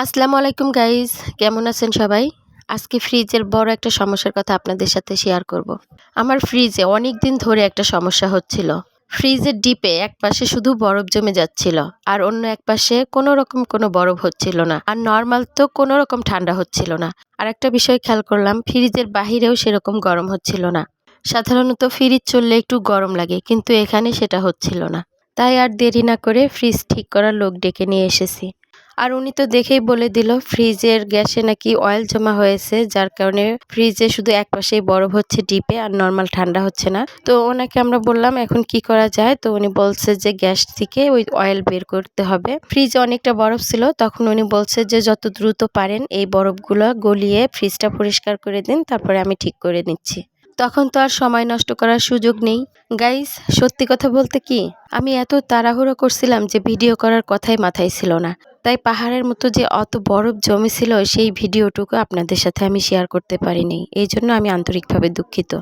আসসালামু আলাইকুম গাইস, কেমন আছেন সবাই? আজকে ফ্রিজের বড় একটা সমস্যার কথা আপনাদের সাথে শেয়ার করব। আমার ফ্রিজে অনেক দিন ধরে একটা সমস্যা হচ্ছিল। ফ্রিজের ডিপে এক পাশে শুধু বরফ জমে যাচ্ছিল আর অন্য এক পাশে কোনো রকম কোনো বরফ হচ্ছিল না, আর নর্মাল তো কোনো রকম ঠান্ডা হচ্ছিল না। আর একটা বিষয় খেয়াল করলাম, ফ্রিজের বাহিরেও সেরকম গরম হচ্ছিল না। সাধারণত ফ্রিজ চললে একটু গরম লাগে, কিন্তু এখানে সেটা হচ্ছিল না। তাই আর দেরি না করে ফ্রিজ ঠিক করার লোক ডেকে নিয়ে এসেছি। আর উনি তো দেখেই বলে দিল ফ্রিজের গ্যাসে নাকি অয়েল জমা হয়েছে, যার কারণে ফ্রিজে শুধু এক পাশেই বরফ হচ্ছে ডিপে, আর নর্মাল ঠান্ডা হচ্ছে না। তো ওনাকে আমরা বললাম এখন কি করা যায়, তো উনি বলছে যে গ্যাস থেকে ওই অয়েল বের করতে হবে। ফ্রিজে অনেকটা বরফ ছিল, তখন উনি বলছে যে যত দ্রুত পারেন এই বরফগুলো গলিয়ে ফ্রিজটা পরিষ্কার করে দিন, তারপরে আমি ঠিক করে নিচ্ছি। তখন তো আর সময় নষ্ট করার সুযোগ নেই। গাইস, সত্যি কথা বলতে কি, আমি এত তাড়াহুড়ো করছিলাম যে ভিডিও করার কথাই মাথায় ছিল না। তাই পাহাড়ের মতো যে অত বরফ জমেছিল সেই ভিডিওটুকু আপনাদের সাথে আমি শেয়ার করতে পারিনি, এই জন্য আমি আন্তরিকভাবে দুঃখিত।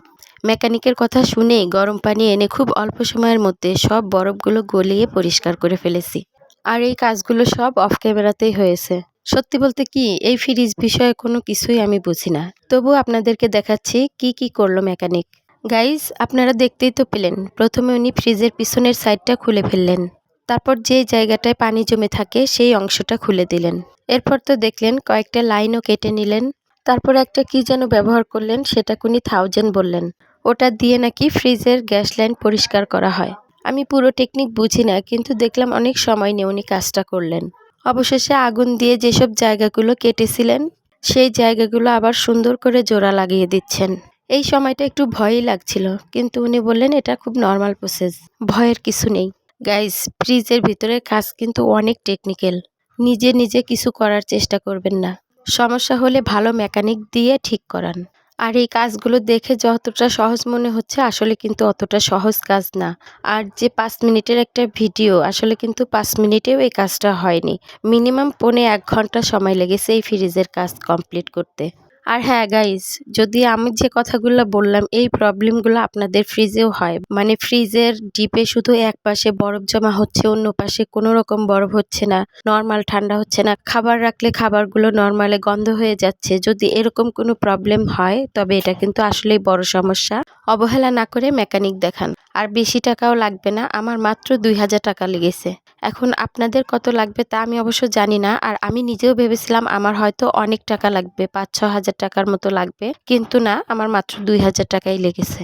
মেকানিকের কথা শুনেই গরম পানি এনে খুব অল্প সময়ের মধ্যে সব বরফগুলো গলিয়ে পরিষ্কার করে ফেলেছি। আর এই কাজগুলো সব অফ ক্যামেরাতেই হয়েছে। সত্যি বলতে কি, এই ফ্রিজ বিষয়ে কোনো কিছুই আমি বুঝি না, তবু আপনাদেরকে দেখাচ্ছি কি কি করলো মেকানিক। গাইজ, আপনারা দেখতেই তো পেলেন, প্রথমে উনি ফ্রিজের পিছনের সাইডটা খুলে ফেললেন। তারপর যে জায়গাটায় পানি জমে থাকে সেই অংশটা খুলে দিলেন। এরপর তো দেখলেন কয়েকটা লাইনও কেটে নিলেন। তারপর একটা কি যেন ব্যবহার করলেন, সেটা উনি 1000 বললেন। ওটা দিয়ে নাকি ফ্রিজের গ্যাস লাইন পরিষ্কার করা হয়। আমি পুরো টেকনিক বুঝি না, কিন্তু দেখলাম অনেক সময় নিয়ে উনি কাজটা করলেন। অবশেষে আগুন দিয়ে যেসব জায়গাগুলো কেটেছিলেন সেই জায়গাগুলো আবার সুন্দর করে জোড়া লাগিয়ে দিচ্ছেন। এই সময়টা একটু ভয়ই লাগছিল, কিন্তু উনি বললেন এটা খুব নর্মাল প্রসেস, ভয়ের কিছু নেই। গাইস, ফ্রিজের ভিতরে কাজ কিন্তু অনেক টেকনিক্যাল। নিজে নিজে কিছু করার চেষ্টা করবেন না। সমস্যা হলে ভালো মেকানিক দিয়ে ঠিক করান। আর এই কাজগুলো দেখে যতটা সহজ মনে হচ্ছে, আসলে কিন্তু অতটা সহজ কাজ না। আর যে 5 মিনিটের একটা ভিডিও, আসলে কিন্তু 5 মিনিটেও এই কাজটা হয়নি। মিনিমাম 1.5 ঘন্টা সময় লেগেছে এই ফ্রিজের কাজ কমপ্লিট করতে। আর হ্যাঁ গাইস, যদি আমি যে কথাগুলো বললাম এই প্রবলেমগুলো আপনাদের ফ্রিজেও হয়, মানে ফ্রিজের ডিপে শুধু এক পাশে বরফ জমা হচ্ছে, অন্য পাশে কোনো রকম বরফ হচ্ছে না, নর্মাল ঠান্ডা হচ্ছে না, খাবার রাখলে খাবারগুলো নর্মালে গন্ধ হয়ে যাচ্ছে, যদি এরকম কোনো প্রবলেম হয় তবে এটা কিন্তু আসলেই বড় সমস্যা। অবহেলা না করে মেকানিক দেখান। আর বেশি টাকাও লাগবে না, আমার মাত্র 2000 টাকা লেগেছে। এখন আপনাদের কত লাগবে তা আমি অবশ্য জানি না, আর আমি নিজেও ভেবেছিলাম আমার হয়তো অনেক টাকা লাগবে, 5-6 হাজার টাকার মতো লাগবে, কিন্তু না, আমার মাত্র 2000 টাকাই লেগেছে।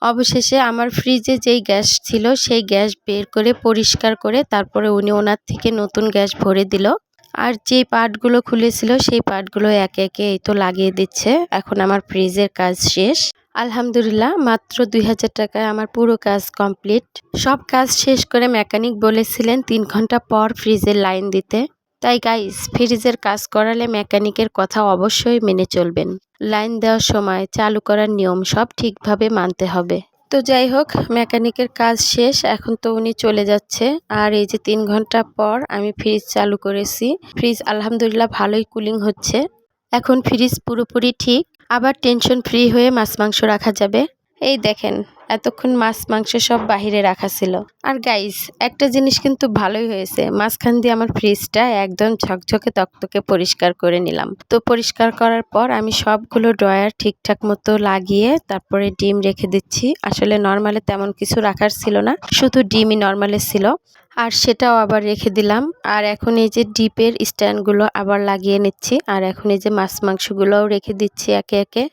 অবশেষে আমার ফ্রিজে যেই গ্যাস ছিল সেই গ্যাস বের করে পরিষ্কার করে তারপরে উনি ওনার থেকে নতুন গ্যাস ভরে দিল। আর যেই পার্টগুলো খুলেছিল সেই পার্টগুলো একে একে এই তো লাগিয়ে দিচ্ছে। এখন আমার ফ্রিজের কাজ শেষ। আলহামদুলিল্লাহ, মাত্র 2000 টাকায় আমার পুরো কাজ কমপ্লিট। সব কাজ শেষ করে মেকানিক বলেছিলেন 3 ঘন্টা পর ফ্রিজের লাইন দিতে। তাই গাইস, ফ্রিজের কাজ করালে মেকানিকের কথা অবশ্যই মেনে চলবেন। লাইন দেওয়ার সময়, চালু করার নিয়ম সব ঠিকভাবে মানতে হবে। তো যাই হোক, মেকানিকের কাজ শেষ, এখন তো উনি চলে যাচ্ছে। আর এই যে 3 ঘন্টা পর আমি ফ্রিজ চালু করেছি। ফ্রিজ আলহামদুলিল্লাহ ভালোই কুলিং হচ্ছে। এখন ফ্রিজ পুরোপুরি ঠিক, আবার টেনশন ফ্রি হয়ে মাছ মাংস রাখা যাবে। এই দেখেন, এতক্ষণ মাছ মাংস সব বাহিরে রাখা ছিল। আর গাইস, একটা জিনিস কিন্তু ভালোই হয়েছে, মাঝখান দিয়ে আমার ফ্রিজটা একদম ঝকঝকে তকতকে পরিষ্কার করে নিলাম। তো পরিষ্কার করার পর আমি সবগুলো ড্রয়ার ঠিকঠাক মতো লাগিয়ে তারপরে ডিম রেখে দিচ্ছি। আসলে নর্মালে তেমন কিছু রাখার ছিল না, শুধু ডিমই নর্মালে ছিল, আর সেটাও আবার রেখে দিলাম। আর এখন এই যে ডিপের স্ট্যান্ডগুলো আবার লাগিয়ে নিচ্ছি, আর এখন এই যে মাছ মাংসগুলোও রেখে দিচ্ছি একে একে।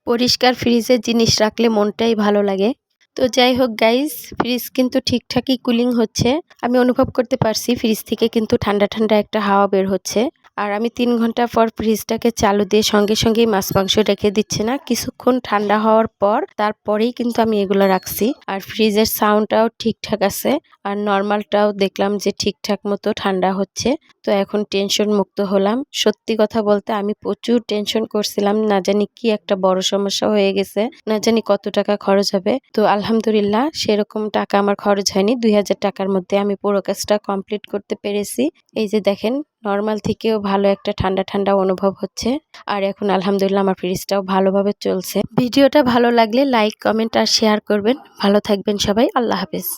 পরিষ্কার ফ্রিজে জিনিস রাখলে মনটাই ভালো লাগে। তো যাই হোক গাইস, ফ্রিজ কিন্তু ঠিকঠাকই কুলিং হচ্ছে। আমি অনুভব করতে পারছি ফ্রিজ থেকে কিন্তু ঠান্ডা ঠান্ডা একটা হাওয়া বের হচ্ছে। আর আমি 3 ঘন্টা পর ফ্রিজটাকে চালু দিয়ে সঙ্গে সঙ্গেই মাছ মাংস রেখে দিচ্ছি না, কিছুক্ষণ ঠান্ডা হওয়ার পর তারপরেই কিন্তু আমি এগুলো রাখছি। আর ফ্রিজের সাউন্ডটাও ঠিকঠাক আছে, আর নর্মালটাও দেখলাম যে ঠিকঠাক মতো ঠান্ডা হচ্ছে। তো এখন টেনশন মুক্ত হলাম। সত্যি কথা বলতে আমি প্রচুর টেনশন করছিলাম, না জানি কি একটা বড় সমস্যা হয়ে গেছে, না জানি কত টাকা খরচ হবে। তো আলহামদুলিল্লাহ সেরকম টাকা আমার খরচ হয়নি, 2000 টাকার মধ্যে আমি পুরো কাজটা কমপ্লিট করতে পেরেছি। এই যে দেখেন, নর্মাল থেকেও ভালো একটা ঠান্ডা ঠান্ডা অনুভব হচ্ছে। আর এখন আলহামদুলিল্লাহ আমার ফ্রিজটাও ভালোভাবে চলছে। ভিডিওটা ভালো লাগলে লাইক, কমেন্ট আর শেয়ার করবেন। ভালো থাকবেন সবাই, আল্লাহ হাফেজ।